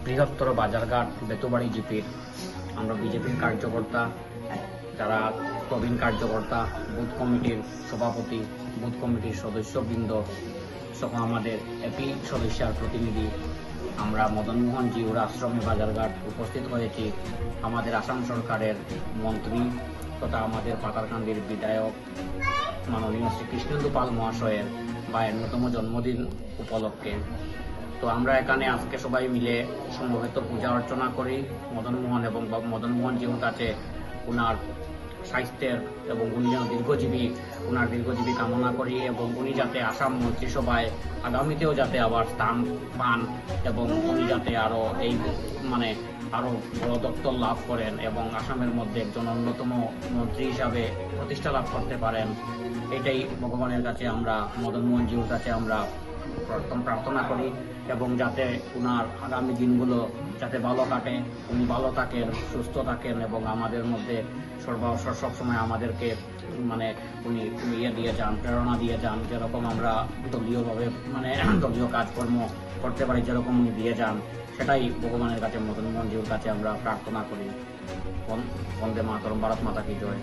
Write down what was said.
বৃহত্তর বাজারঘাট বেতুবাড়ি জিপির আমরা বিজেপির কার্যকর্তা, যারা প্রবীণ কার্যকর্তা, বুথ কমিটির সভাপতি, বুথ কমিটির সদস্যবৃন্দ সহ আমাদের এপি সদস্যার প্রতিনিধি আমরা মদনমোহন জিউর আশ্রমে বাজারঘাট উপস্থিত হয়েছি। আমাদের আসাম সরকারের মন্ত্রী তথা আমাদের পাতারকান্দির বিধায়ক মাননীয় শ্রী কৃষ্ণেন্দু পাল মহাশয়ের 52তম জন্মদিন উপলক্ষে। তো আমরা এখানে আজকে সবাই মিলে সমবেত পূজা অর্চনা করি মদনমোহন জিউর কাছে ওনার স্বাস্থ্যের এবং উনি যেন দীর্ঘজীবী কামনা করি এবং উনি যাতে আসাম মন্ত্রিসভায় আগামীতেও যাতে আবার স্থান পান এবং উনি যাতে আরো আরো বড় দপ্তর লাভ করেন এবং আসামের মধ্যে একজন অন্যতম মন্ত্রী হিসাবে প্রতিষ্ঠা লাভ করতে পারেন, এটাই ভগবানের কাছে আমরা মদনমোহন জিউর কাছে আমরা প্রার্থনা করি এবং যাতে উনার আগামী দিনগুলো যাতে ভালো কাটে, উনি ভালো থাকেন, সুস্থ থাকেন এবং আমাদের মধ্যে সবসময় আমাদেরকে উনি দিয়ে যান, প্রেরণা দিয়ে যান, যেরকম আমরা দলীয়ভাবে দলীয় কাজকর্ম করতে পারি, যেরকম উনি দিয়ে যান, সেটাই ভগবানের কাছে মদনমোহন জিউর কাছে আমরা প্রার্থনা করি। বন্দে মাতরম, ভারত মাতা কি জয়।